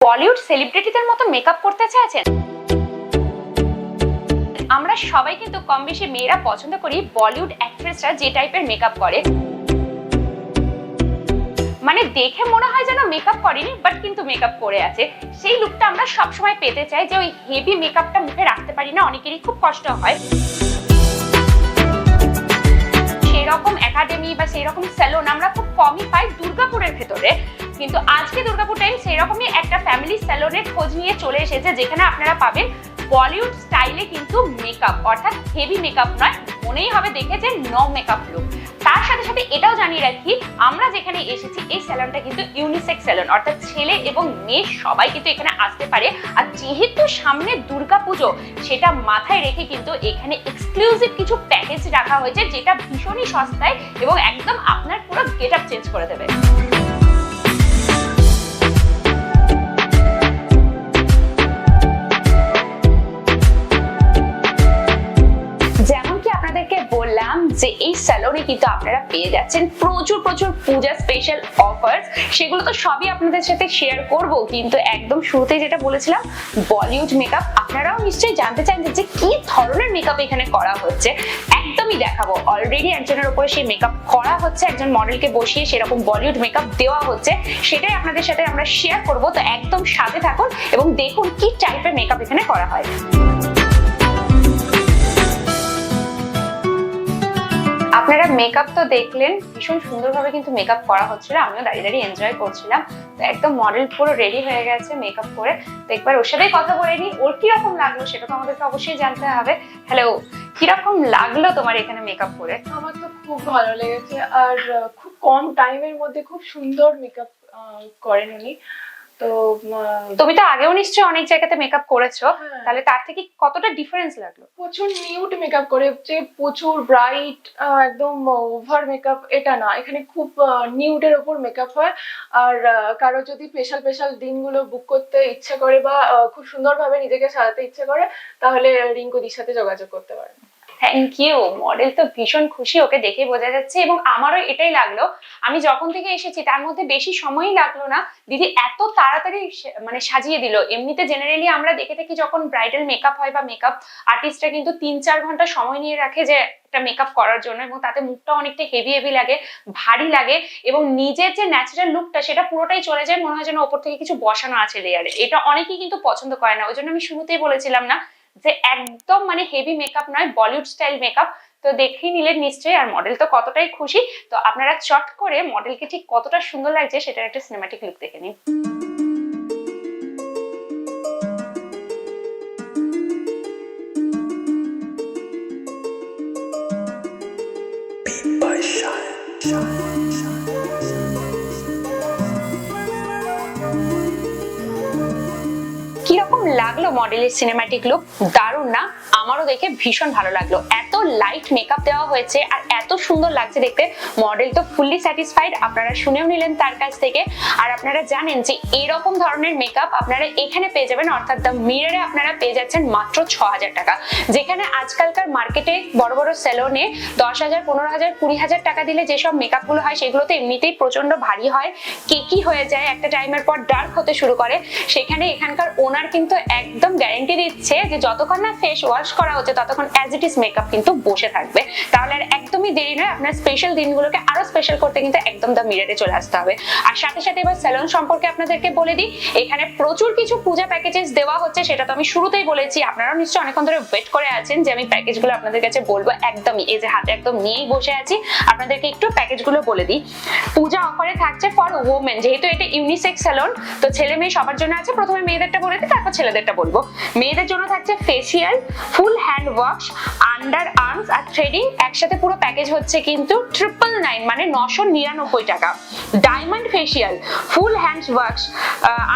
বলিউড সেলিব্রিটিদের মতো মেকআপ করতে চাইছেন? আমরা সবাই কিন্তু কম বেশি মেয়েরা পছন্দ করি বলিউড অ্যাক্ট্রেসরা যে টাইপের মেকআপ করে, মানে দেখে মনে হয় যেন মেকআপ করেনি বাট কিন্তু মেকআপ করে আছে। সেই লুকটা আমরা সবসময় পেতে চাই, যে ওই হেভি মেকআপটা মুখে রাখতে পারি না, অনেকেরই খুব কষ্ট হয়। সেরকম একাডেমি বা সেরকম স্যালন আমরা খুব কমই পাই দুর্গাপুরের ভেতরে, কিন্তু আজকে দুর্গাপুর টাইম সেরকমই একটা ফ্যামিলি স্যালনের খোঁজ নিয়ে চলে এসেছে, যেখানে আপনারা পাবেন বলিউড স্টাইলে কিন্তু মেকআপ, অর্থাৎ হেভি মেকআপ নয়, মনেই হবে দেখে যে নো মেকআপ লুক। তার সাথে সাথে এটাও জানিয়ে রাখি, আমরা যেখানে এসেছি এই স্যালনটা কিন্তু ইউনিসেক্স স্যালন, অর্থাৎ ছেলে এবং মেয়ে সবাই কিন্তু এখানে আসতে পারে। আর যেহেতু সামনে দুর্গাপুজো, সেটা মাথায় রেখে কিন্তু এখানে এক্সক্লুসিভ কিছু প্যাকেজ রাখা হয়েছে, যেটা ভীষণই সস্তায় এবং একদম আপনার পুরো গেটআপ চেঞ্জ করে দেবে। বললাম যে এই স্যালনে কিন্তু আপনারা পেয়ে যাচ্ছেন প্রচুর পূজা স্পেশাল অফার, সেগুলো তো সবই আপনাদের সাথে শেয়ার করব, কিন্তু একদম শুরুতে যেটা বলেছিলাম বলিউড মেকআপ, আপনারাও নিশ্চয়ই জানতে চান যে কি ধরনের মেকআপ এখানে করা হচ্ছে। একদমই দেখাবো, অলরেডি একজনের উপরে সেই মেকআপ করা হচ্ছে, একজন মডেলকে বসিয়ে সেরকম বলিউড মেকআপ দেওয়া হচ্ছে, সেটাই আপনাদের সাথে আমরা শেয়ার করব। তো একদম সাথে থাকুন এবং দেখুন কি টাইপের মেকআপ এখানে করা হয়। আপনারা মেকআপ তো দেখলেন, ভীষণ সুন্দরভাবে কিন্তু মেকআপ করা হচ্ছিল, আমিও দাঁড়িয়ে দাঁড়িয়ে এনজয় করছিলাম। তো একদম মডেল পুরো রেডি হয়ে গেছে মেকআপ করে, তো একবার ওর সাথেই কথা বলে নিই, ওর কিরকম লাগলো সেটা তো আমাদেরকে অবশ্যই জানতে হবে। হ্যালো, কিরকম লাগলো তোমার এখানে মেকআপ করে? আমার তো খুব ভালো লেগেছে, আর খুব কম টাইমের মধ্যে খুব সুন্দর মেকআপ করেন উনি। তো তুমি তো আগেও নিশ্চয়ই অনেক জায়গাতে মেকআপ করেছো, তাহলে তার থেকে কতটা ডিফারেন্স লাগলো? প্রচুর নিউড মেকআপ করে, যে প্রচুর ব্রাইট একদম ওভার মেকআপ এটা না, এখানে খুব নিউডের ওপর মেকআপ হয়। আর কারো যদি স্পেশাল দিনগুলো বুক করতে ইচ্ছা করে বা খুব সুন্দরভাবে নিজেকে সাজাতে ইচ্ছা করে, তাহলে রিঙ্কুদির সাথে যোগাযোগ করতে পারেন। Thank you. মডেল তো ভীষণ খুশি, ওকে দেখে বোঝা যাচ্ছে, এবং আমারও এটাই লাগলো। আমি যখন থেকে এসেছি তার মধ্যে বেশি সময়ই লাগলো না, দিদি এত তাড়াতাড়ি মানে সাজিয়ে দিল। এমনিতে জেনারেলি আমরা দেখে থাকি যখন ব্রাইডাল মেকআপ হয় বা মেকআপ আর্টিস্টরা কিন্তু 3-4 ঘন্টা সময় নিয়ে রাখে যে একটা মেকআপ করার জন্য, এবং তাতে মুখটা অনেকটা হেভি লাগে, ভারী লাগে, এবং নিজের যে ন্যাচারাল লুকটা সেটা পুরোটাই চলে যায়, মনে হয় যেন ওপর থেকে কিছু বসানো আছে লেয়ারে। এটা অনেকেই কিন্তু পছন্দ করে না, ওই জন্য আমি শুরুতেই বলেছিলাম না যে একদম মানে হেভি মেকআপ নয়, বলিউড স্টাইল মেকআপ। তো দেখেই নিলেন নিশ্চয়ই, আর মডেল তো কতটাই খুশি। তো আপনারা চট করে মডেলকে ঠিক কতটা সুন্দর লাগছে সেটার একটা সিনেম্যাটিক লুক দেখে নিন। কিরকম লাগলো মডেলের সিনেম্যাটিক লুক? দারুণ না? আমারও দেখে ভীষণ ভালো লাগলো। এত লাইট মেকআপ দেওয়া হয়েছে আর এত সুন্দর লাগছে দেখতে, মডেল তো ফুললি স্যাটিসফাইড, আপনারা শুনেও নিলেন তার কাছ থেকে। আর আপনারা জানেন যে এরকম ধরনের মেকআপ আপনারা এখানে পেয়ে যাবেন, অর্থাৎ দ্য মিররে আপনারা পেয়ে যাচ্ছেন মাত্র 6000 টাকা, যেখানে আজকালকার মার্কেটে বড় বড় স্যালনে 10,000, 15,000, 20,000 টাকা দিলে যেসব মেকআপ গুলো হয় সেগুলো তো এমনিতেই প্রচন্ড ভারী হয়, কেকি হয়ে যায়, একটা টাইমের পর ডার্ক হতে শুরু করে। সেখানে এখানকার ওনার কিন্তু একদম গ্যারান্টি দিচ্ছে যে যতক্ষণ না ফেস ওয়াশ করা হচ্ছে ততক্ষণ অ্যাজ ইট ইজ মেকআপ কিন্তু বসে থাকবে। তাহলে আর একদমই দেরি নয়, আপনার স্পেশাল দিনগুলোকে আরো স্পেশাল করতে কিন্তু একদম দ্য মিররে চলে আসতে হবে। আর সাথে সাথে এবার স্যালন সম্পর্কে আপনাদেরকে বলে দিই, এখানে প্রচুর কিছু পূজা প্যাকেজেস দেওয়া হচ্ছে, সেটা তো আমি শুরুতেই বলেছি, আপনারাও নিশ্চয়ই অনেকক্ষণ ধরে ওয়েট করে আছেন যে আমি প্যাকেজগুলো আপনাদের কাছে বলবো। একদমই এই যে হাতে একদম নিয়েই বসে আছি, আপনাদেরকে একটু প্যাকেজগুলো বলে দিই। পূজা অফারে থাকছে ফর ওমেন, যেহেতু এটা ইউনিসেক্স স্যালন, তো ছেলে মেয়ে সবার জন্য আছে। প্রথমে মেয়েদেরটা বলে দিই, তারপর ছেলেদেরটা বলবো। মেয়েদের জন্য থাকছে facial, full hand wash, under arms আর থ্রেডিং, একসাথে পুরো প্যাকেজ হচ্ছে কিন্তু 999 মানে 999 টাকা। Diamond facial, full hand wash,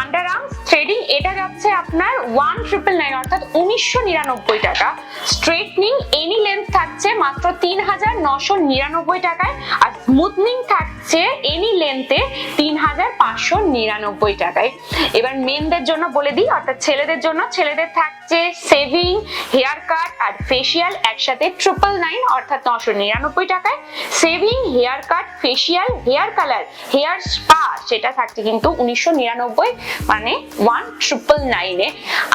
under arms, threading, এটা যাচ্ছে আপনার আপনার 1999 অর্থাৎ 1999 টাকা। স্ট্রেটনিং এনি লেন্থ থাকছে মাত্র 3999 টাকায়, আর স্মুথনিং থাকছে এনি লেন্থে 3599 টাকায়। এবার মেনদের জন্য বলে দিই, অর্থাৎ ছেলেদের জন্য, ছেলেদের থাকছে সেভিং, হেয়ার কাট আর ফেসিয়াল একসাথে 999 অর্থাৎ 999 টাকায়। Shaving, hair cut, facial, hair colour, hair spa সেটা থাকছে কিন্তু 1999 মানে 1999 এ।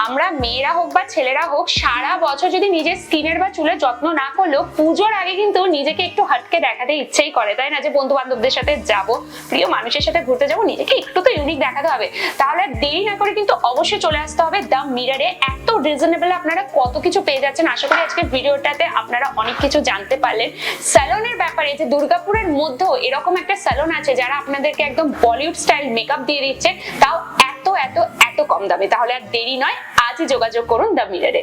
আমরা মেয়েরা হোক বা ছেলেরা হোক সারা বছর যদি নিজের স্কিনের বা চুলের যত্ন না করলেও পুজোর আগে কিন্তু নিজেকে একটু হাটকে দেখাতে ইচ্ছেই করে, তাই না? যে বন্ধু বান্ধবদের সাথে যাব, প্রিয় মানুষের সাথে ঘুরতে যাব, নিজেকে একটু তো ইউনিক দেখাতে হবে। তাহলে দেরি না করে কিন্তু অবশ্যই চলে আসতে হবে দ্য মিররে। এত রিজনেবল আপনারা কত কিছু পেয়ে যাচ্ছেন। আশা করি আজকের ভিডিওটাতে আপনারা অনেক কিছু জানতে পারলেন স্যালনের ব্যাপারে, যে দুর্গাপুরের মধ্যেও এরকম একটা স্যালন আছে যারা আপনাদেরকে একদম বলিউড স্টাইল মেকআপ দিয়ে দিচ্ছে, তাও এত এত এত কম দামে। তাহলে আর দেরি নয়, আজই যোগাযোগ করুন দ্য মিররে।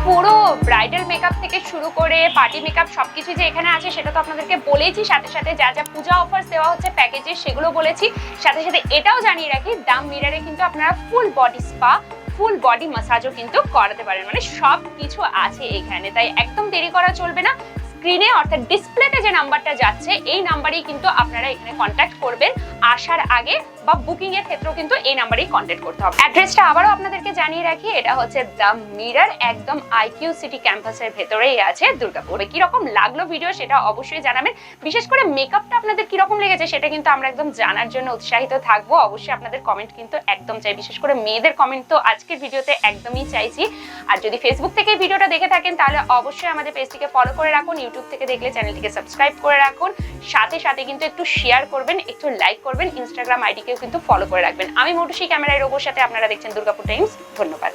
পুরো ব্রাইডাল মেকআপ থেকে শুরু করে পার্টি মেকআপ সবকিছু যে এখানে আছে সেটা তো আপনাদেরকে বলেছি, সাথে সাথে যা যা পূজা অফার দেওয়া হচ্ছে প্যাকেজে সেগুলো বলেছি। সাথে সাথে এটাও জানিয়ে রাখি, দ্য মিররে কিন্তু আপনারা full body spa, full body ম্যাসাজও কিন্তু করাতে পারেন, মানে সব কিছু আছে এখানে। তাই একদম দেরি করা চলবে না। স্ক্রিনে অর্থাৎ ডিসপ্লেতে যে নাম্বারটা যাচ্ছে এই নাম্বারেই কিন্তু আপনারা এখানে কন্ট্যাক্ট করবেন আসার আগে, বা বুকিং এর ক্ষেত্রেও কিন্তু এই নাম্বারেই কন্ট্যাক্ট করতে হবে। অ্যাড্রেসটা আবারও আপনাদেরকে জানিয়ে রাখি, এটা হচ্ছে দ্য মিরর, একদম আইকিউ সিটি ক্যাম্পাসের ভেতরেই আছে দুর্গাপুরে। কিরকম লাগলো ভিডিও সেটা অবশ্যই জানাবেন। বিশেষ করে মেকআপটা আপনাদের কিরকম লেগেছে সেটা কিন্তু আমরা একদম জানার জন্য উৎসাহিত থাকবো। অবশ্যই আপনাদের কমেন্ট কিন্তু একদম চাই, বিশেষ করে মেয়েদের কমেন্ট তো আজকের ভিডিওতে একদমই চাইছি। আর যদি ফেসবুক থেকে ভিডিওটা দেখে থাকেন তাহলে অবশ্যই আমাদের পেজটিকে ফলো করে রাখুন, ইউটিউব থেকে দেখলে চ্যানেলটিকে সাবস্ক্রাইব করে রাখুন, সাথে সাথে কিন্তু একটু শেয়ার করবেন, একটু লাইক করবেন, ইনস্টাগ্রাম আইডিকেও কিন্তু ফলো করে রাখবেন। আমি মৌটুসি, ক্যামেরায় রোবোর সাথে আপনারা দেখছেন দুর্গাপুর টাইমস। ধন্যবাদ।